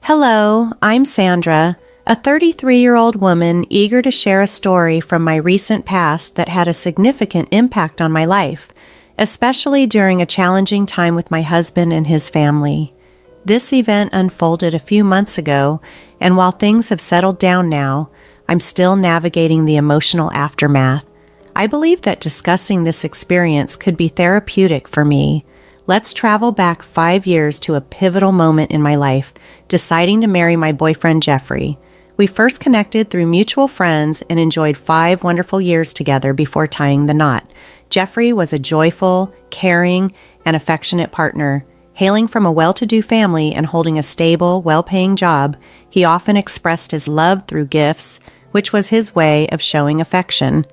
Hello, I'm Sandra, a 33-year-old woman eager to share a story from my recent past that had a significant impact on my life, especially during a challenging time with my husband and his family. This event unfolded a few months ago, and while things have settled down now, I'm still navigating the emotional aftermath. I believe that discussing this experience could be therapeutic for me. Let's travel back 5 years to a pivotal moment in my life, deciding to marry my boyfriend Jeffrey. We first connected through mutual friends and enjoyed 5 wonderful years together before tying the knot. Jeffrey was a joyful, caring, and affectionate partner. Hailing from a well-to-do family and holding a stable, well-paying job, he often expressed his love through gifts, which was his way of showing affection.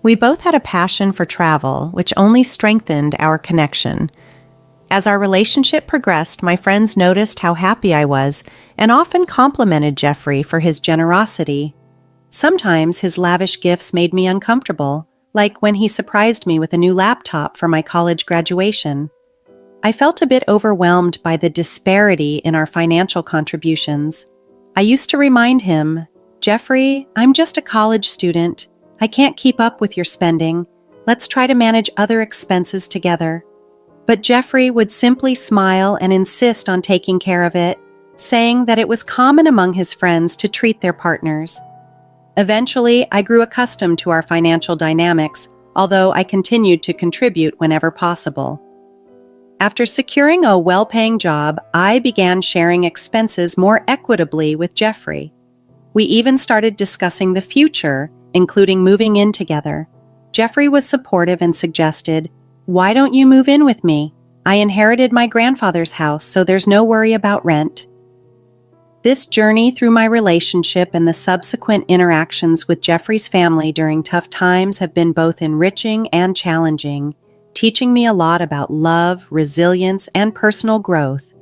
We both had a passion for travel, which only strengthened our connection. As our relationship progressed, my friends noticed how happy I was and often complimented Jeffrey for his generosity. Sometimes his lavish gifts made me uncomfortable, like when he surprised me with a new laptop for my college graduation. I felt a bit overwhelmed by the disparity in our financial contributions. I used to remind him, "Jeffrey, I'm just a college student. I can't keep up with your spending. Let's try to manage other expenses together." But Jeffrey would simply smile and insist on taking care of it, saying that it was common among his friends to treat their partners. Eventually, I grew accustomed to our financial dynamics, although I continued to contribute whenever possible. After securing a well-paying job, I began sharing expenses more equitably with Jeffrey. We even started discussing the future, including moving in together. Jeffrey was supportive and suggested, "Why don't you move in with me? I inherited my grandfather's house, so there's no worry about rent." This journey through my relationship and the subsequent interactions with Jeffrey's family during tough times have been both enriching and challenging, teaching me a lot about love, resilience, and personal growth.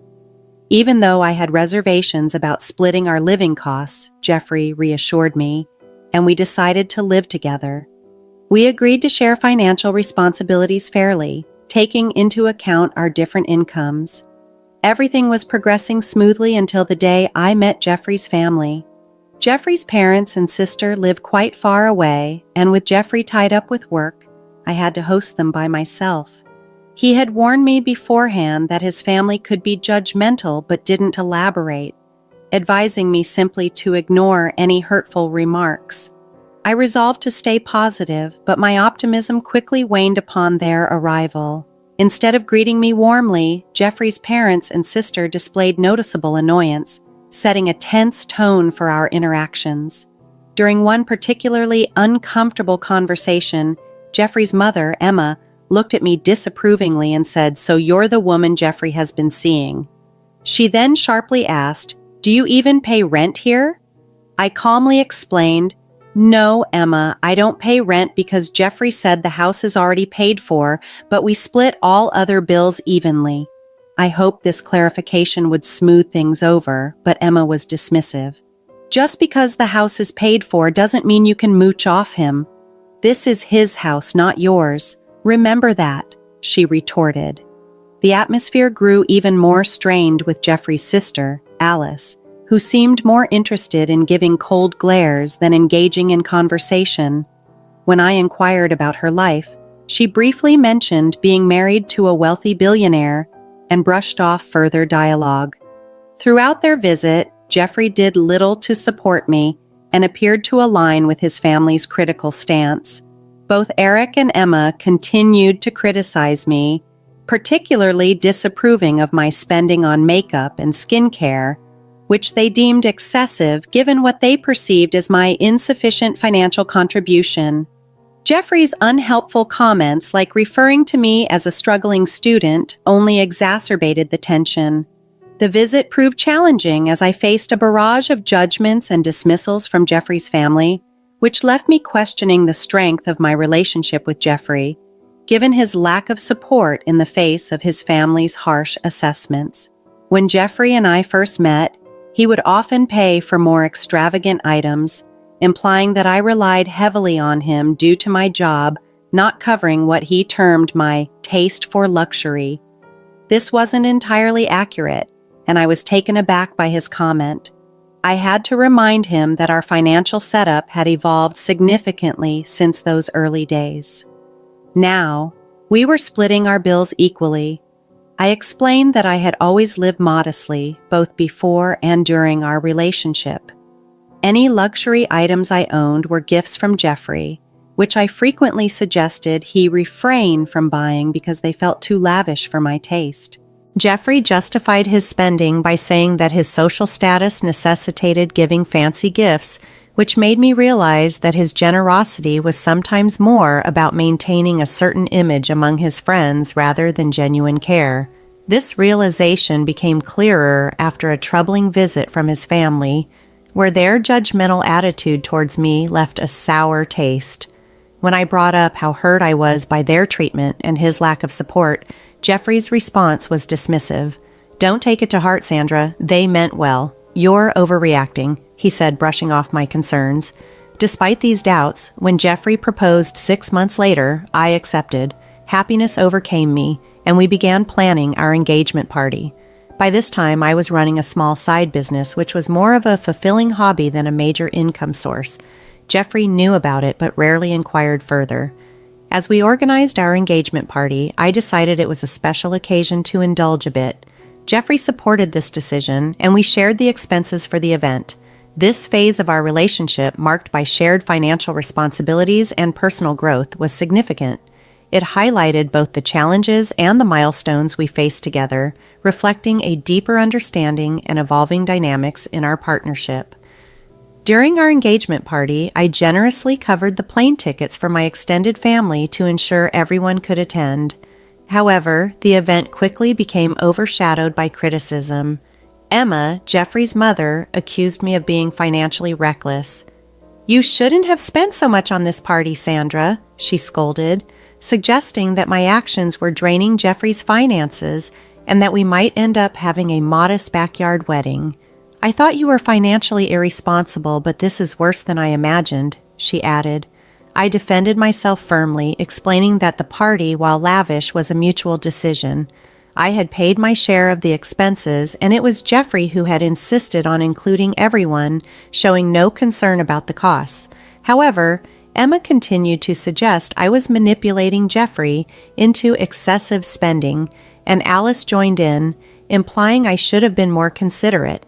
Even though I had reservations about splitting our living costs, Jeffrey reassured me, and we decided to live together. We agreed to share financial responsibilities fairly, taking into account our different incomes. Everything was progressing smoothly until the day I met Jeffrey's family. Jeffrey's parents and sister live quite far away, and with Jeffrey tied up with work, I had to host them by myself. He had warned me beforehand that his family could be judgmental but didn't elaborate, advising me simply to ignore any hurtful remarks. I resolved to stay positive, but my optimism quickly waned upon their arrival. Instead of greeting me warmly, Jeffrey's parents and sister displayed noticeable annoyance, setting a tense tone for our interactions. During one particularly uncomfortable conversation, Jeffrey's mother, Emma, looked at me disapprovingly and said, "So you're the woman Jeffrey has been seeing." She then sharply asked, "Do you even pay rent here?" I calmly explained, "No, Emma, I don't pay rent because Jeffrey said the house is already paid for, but we split all other bills evenly." I hoped this clarification would smooth things over, but Emma was dismissive. "Just because the house is paid for doesn't mean you can mooch off him. This is his house, not yours. Remember that," she retorted. The atmosphere grew even more strained with Jeffrey's sister, Alice, who seemed more interested in giving cold glares than engaging in conversation. When I inquired about her life, she briefly mentioned being married to a wealthy billionaire and brushed off further dialogue. Throughout their visit, Jeffrey did little to support me and appeared to align with his family's critical stance. Both Eric and Emma continued to criticize me, particularly disapproving of my spending on makeup and skincare, which they deemed excessive given what they perceived as my insufficient financial contribution. Jeffrey's unhelpful comments, like referring to me as a struggling student, only exacerbated the tension. The visit proved challenging as I faced a barrage of judgments and dismissals from Jeffrey's family, which left me questioning the strength of my relationship with Jeffrey, given his lack of support in the face of his family's harsh assessments. When Jeffrey and I first met, he would often pay for more extravagant items, implying that I relied heavily on him due to my job not covering what he termed my taste for luxury. This wasn't entirely accurate, and I was taken aback by his comment. I had to remind him that our financial setup had evolved significantly since those early days. Now, we were splitting our bills equally. I explained that I had always lived modestly, both before and during our relationship. Any luxury items I owned were gifts from Jeffrey, which I frequently suggested he refrain from buying because they felt too lavish for my taste. Jeffrey justified his spending by saying that his social status necessitated giving fancy gifts, which made me realize that his generosity was sometimes more about maintaining a certain image among his friends rather than genuine care. This realization became clearer after a troubling visit from his family, where their judgmental attitude towards me left a sour taste. When I brought up how hurt I was by their treatment and his lack of support, Jeffrey's response was dismissive. "Don't take it to heart, Sandra. They meant well. You're overreacting," he said, brushing off my concerns. Despite these doubts, when Jeffrey proposed 6 months later, I accepted. Happiness overcame me, and we began planning our engagement party. By this time, I was running a small side business, which was more of a fulfilling hobby than a major income source. Jeffrey knew about it, but rarely inquired further. As we organized our engagement party, I decided it was a special occasion to indulge a bit. Jeffrey supported this decision, and we shared the expenses for the event. This phase of our relationship, marked by shared financial responsibilities and personal growth, was significant. It highlighted both the challenges and the milestones we faced together, reflecting a deeper understanding and evolving dynamics in our partnership. During our engagement party, I generously covered the plane tickets for my extended family to ensure everyone could attend. However, the event quickly became overshadowed by criticism. Emma, Jeffrey's mother, accused me of being financially reckless. "You shouldn't have spent so much on this party, Sandra," she scolded, suggesting that my actions were draining Jeffrey's finances and that we might end up having a modest backyard wedding. "I thought you were financially irresponsible, but this is worse than I imagined," she added. I defended myself firmly, explaining that the party, while lavish, was a mutual decision. I had paid my share of the expenses, and it was Jeffrey who had insisted on including everyone, showing no concern about the costs. However, Emma continued to suggest I was manipulating Jeffrey into excessive spending, and Alice joined in, implying I should have been more considerate.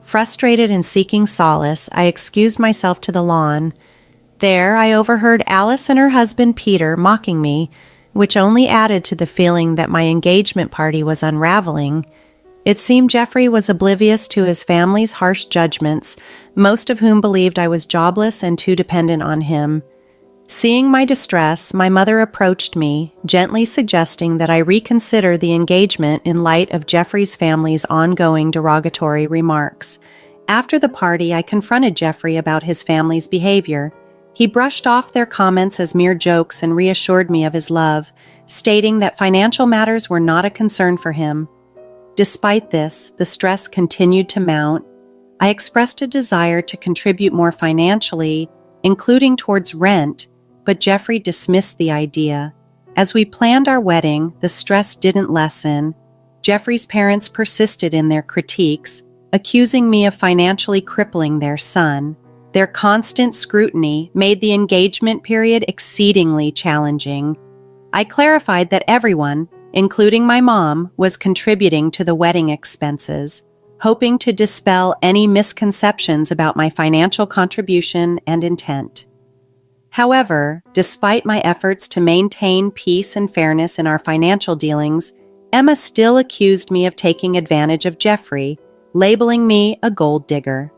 Frustrated and seeking solace, I excused myself to the lawn. There, I overheard Alice and her husband Peter mocking me, which only added to the feeling that my engagement party was unraveling. It seemed Jeffrey was oblivious to his family's harsh judgments, most of whom believed I was jobless and too dependent on him. Seeing my distress, my mother approached me, gently suggesting that I reconsider the engagement in light of Jeffrey's family's ongoing derogatory remarks. After the party, I confronted Jeffrey about his family's behavior. He brushed off their comments as mere jokes and reassured me of his love, stating that financial matters were not a concern for him. Despite this, the stress continued to mount. I expressed a desire to contribute more financially, including towards rent, but Jeffrey dismissed the idea. As we planned our wedding, the stress didn't lessen. Jeffrey's parents persisted in their critiques, accusing me of financially crippling their son. Their constant scrutiny made the engagement period exceedingly challenging. I clarified that everyone, including my mom, was contributing to the wedding expenses, hoping to dispel any misconceptions about my financial contribution and intent. However, despite my efforts to maintain peace and fairness in our financial dealings, Emma still accused me of taking advantage of Jeffrey, labeling me a gold digger.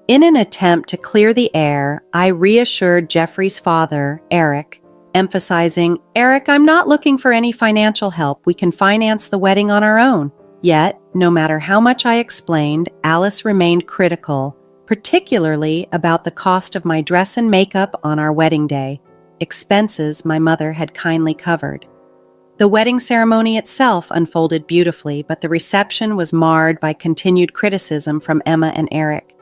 In an attempt to clear the air, I reassured Jeffrey's father, Eric, emphasizing, "Eric, I'm not looking for any financial help. We can finance the wedding on our own." Yet, no matter how much I explained, Alice remained critical, particularly about the cost of my dress and makeup on our wedding day, expenses my mother had kindly covered. The wedding ceremony itself unfolded beautifully, but the reception was marred by continued criticism from Emma and Eric.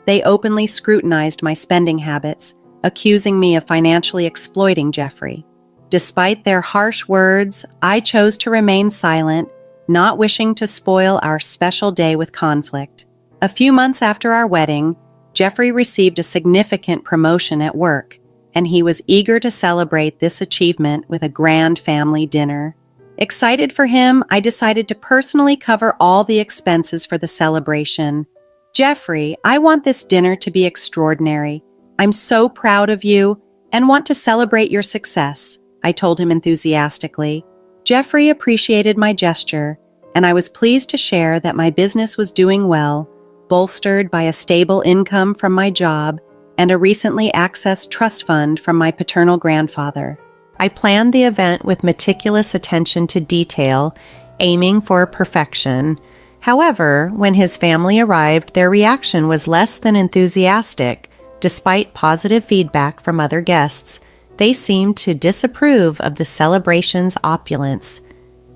They openly scrutinized my spending habits, accusing me of financially exploiting Jeffrey. Despite their harsh words, I chose to remain silent, not wishing to spoil our special day with conflict. A few months after our wedding, Jeffrey received a significant promotion at work, and he was eager to celebrate this achievement with a grand family dinner. Excited for him, I decided to personally cover all the expenses for the celebration. "Jeffrey, I want this dinner to be extraordinary. I'm so proud of you and want to celebrate your success," I told him enthusiastically. Jeffrey appreciated my gesture, and I was pleased to share that my business was doing well, bolstered by a stable income from my job and a recently accessed trust fund from my paternal grandfather. I planned the event with meticulous attention to detail, aiming for perfection. However, when his family arrived, their reaction was less than enthusiastic. Despite positive feedback from other guests, they seemed to disapprove of the celebration's opulence.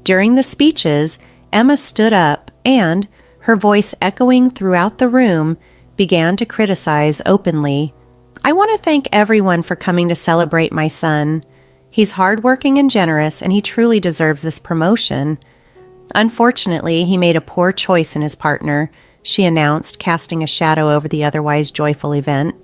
During the speeches, Emma stood up and, her voice echoing throughout the room, began to criticize openly. "I want to thank everyone for coming to celebrate my son. He's hardworking and generous, and he truly deserves this promotion. Unfortunately, he made a poor choice in his partner," she announced, casting a shadow over the otherwise joyful event.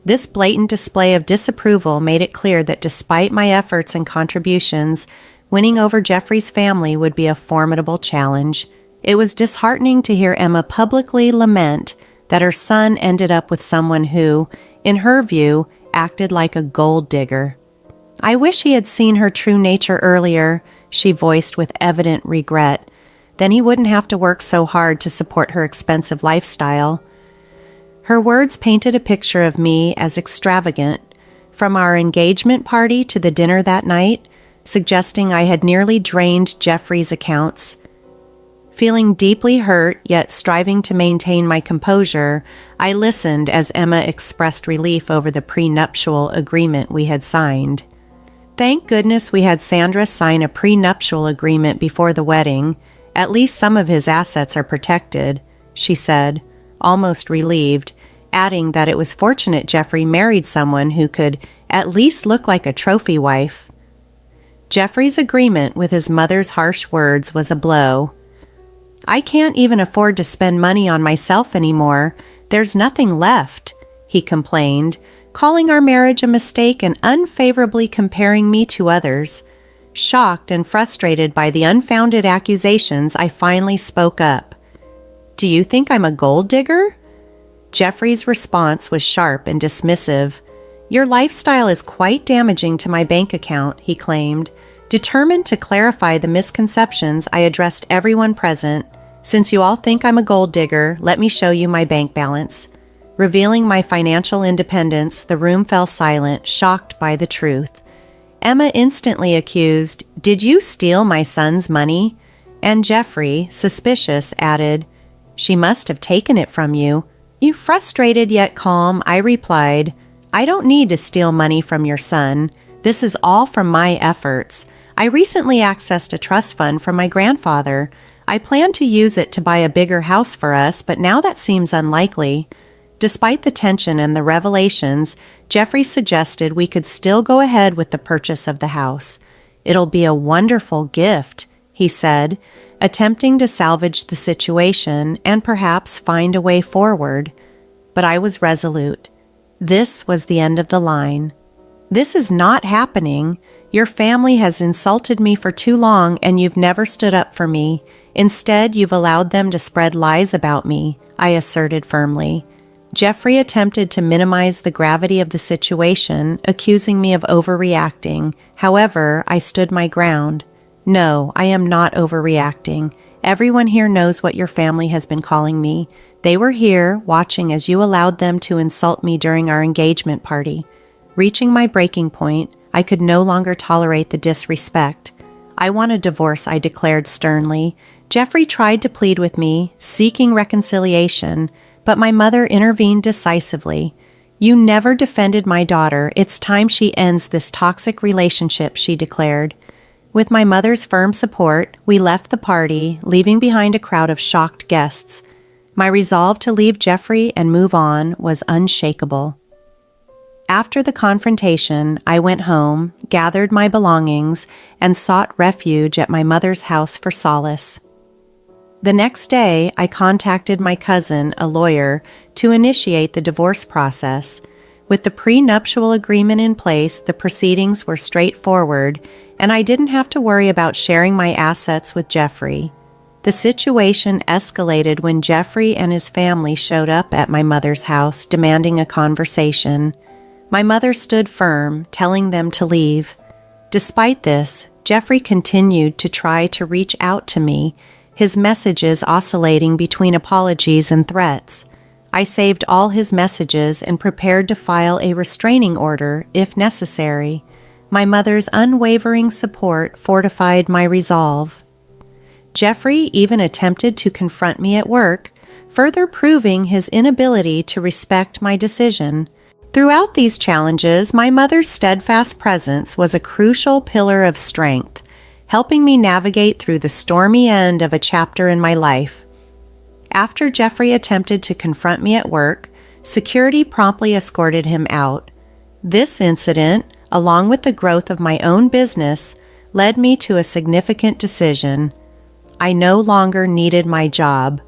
This blatant display of disapproval made it clear that despite my efforts and contributions, winning over Jeffrey's family would be a formidable challenge. It was disheartening to hear Emma publicly lament that her son ended up with someone who, in her view, acted like a gold digger. "I wish he had seen her true nature earlier," she voiced with evident regret. "Then he wouldn't have to work so hard to support her expensive lifestyle." Her words painted a picture of me as extravagant, from our engagement party to the dinner that night, suggesting I had nearly drained Jeffrey's accounts. Feeling deeply hurt, yet striving to maintain my composure, I listened as Emma expressed relief over the prenuptial agreement we had signed. "Thank goodness we had Sandra sign a prenuptial agreement before the wedding. At least some of his assets are protected," she said, almost relieved, adding that it was fortunate Jeffrey married someone who could at least look like a trophy wife. Jeffrey's agreement with his mother's harsh words was a blow. "I can't even afford to spend money on myself anymore. There's nothing left," he complained, calling our marriage a mistake and unfavorably comparing me to others. Shocked and frustrated by the unfounded accusations, I finally spoke up. "Do you think I'm a gold digger?" Jeffrey's response was sharp and dismissive. "Your lifestyle is quite damaging to my bank account," he claimed. Determined to clarify the misconceptions, I addressed everyone present. "Since you all think I'm a gold digger, let me show you my bank balance." Revealing my financial independence, the room fell silent, shocked by the truth. Emma instantly accused, "Did you steal my son's money?" And Jeffrey, suspicious, added, "She must have taken it from you." Frustrated yet calm, I replied, "I don't need to steal money from your son. This is all from my efforts. I recently accessed a trust fund from my grandfather. I plan to use it to buy a bigger house for us, but now that seems unlikely." Despite the tension and the revelations, Jeffrey suggested we could still go ahead with the purchase of the house. "It'll be a wonderful gift," he said, attempting to salvage the situation and perhaps find a way forward. But I was resolute. This was the end of the line. "This is not happening. Your family has insulted me for too long, and you've never stood up for me. Instead, you've allowed them to spread lies about me," I asserted firmly. Jeffrey attempted to minimize the gravity of the situation, accusing me of overreacting. However, I stood my ground. "No, I am not overreacting. Everyone here knows what your family has been calling me. They were here, watching as you allowed them to insult me during our engagement party." Reaching my breaking point, I could no longer tolerate the disrespect. "I want a divorce," I declared sternly. Jeffrey tried to plead with me, seeking reconciliation, but my mother intervened decisively. "You never defended my daughter. It's time she ends this toxic relationship," she declared. With my mother's firm support, we left the party, leaving behind a crowd of shocked guests. My resolve to leave Jeffrey and move on was unshakable. After the confrontation, I went home, gathered my belongings, and sought refuge at my mother's house for solace. The next day, I contacted my cousin, a lawyer, to initiate the divorce process. With the prenuptial agreement in place, the proceedings were straightforward, and I didn't have to worry about sharing my assets with Jeffrey. The situation escalated when Jeffrey and his family showed up at my mother's house, demanding a conversation. My mother stood firm, telling them to leave. Despite this, Jeffrey continued to try to reach out to me, his messages oscillating between apologies and threats. I saved all his messages and prepared to file a restraining order if necessary. My mother's unwavering support fortified my resolve. Jeffrey even attempted to confront me at work, further proving his inability to respect my decision. Throughout these challenges, my mother's steadfast presence was a crucial pillar of strength, helping me navigate through the stormy end of a chapter in my life. After Jeffrey attempted to confront me at work, security promptly escorted him out. This incident, along with the growth of my own business, led me to a significant decision. I no longer needed my job.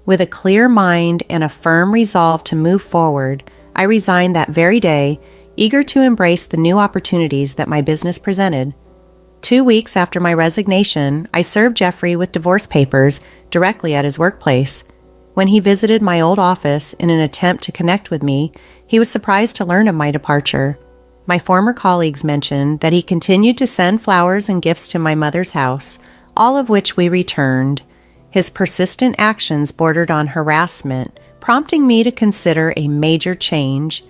With a clear mind and a firm resolve to move forward, I resigned that very day, eager to embrace the new opportunities that my business presented. 2 weeks after my resignation, I served Jeffrey with divorce papers directly at his workplace. When he visited my old office in an attempt to connect with me, he was surprised to learn of my departure. My former colleagues mentioned that he continued to send flowers and gifts to my mother's house, all of which we returned. His persistent actions bordered on harassment, prompting me to consider a major change.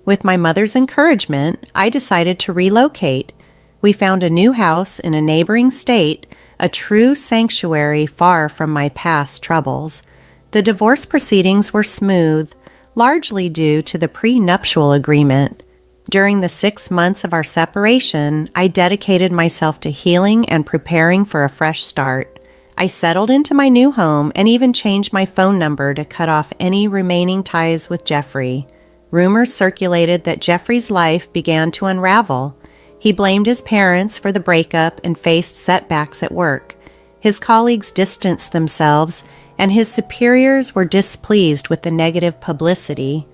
With my mother's encouragement, I decided to relocate. We found a new house in a neighboring state, a true sanctuary far from my past troubles. The divorce proceedings were smooth, largely due to the prenuptial agreement. During the 6 months of our separation, I dedicated myself to healing and preparing for a fresh start. I settled into my new home and even changed my phone number to cut off any remaining ties with Jeffrey. Rumors circulated that Jeffrey's life began to unravel. He blamed his parents for the breakup and faced setbacks at work. His colleagues distanced themselves, and his superiors were displeased with the negative publicity.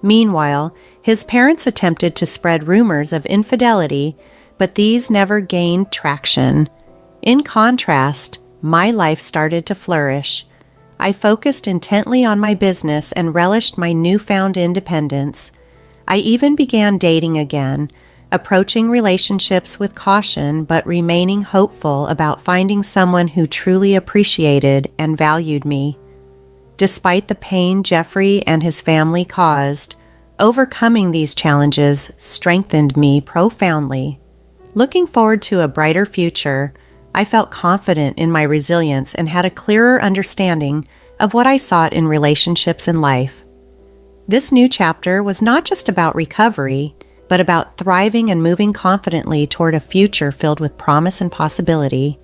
Meanwhile, his parents attempted to spread rumors of infidelity, but these never gained traction. In contrast, my life started to flourish. I focused intently on my business and relished my newfound independence. I even began dating again, approaching relationships with caution but remaining hopeful about finding someone who truly appreciated and valued me. Despite the pain Jeffrey and his family caused, overcoming these challenges strengthened me profoundly. Looking forward to a brighter future, I felt confident in my resilience and had a clearer understanding of what I sought in relationships and life. This new chapter was not just about recovery, but about thriving and moving confidently toward a future filled with promise and possibility.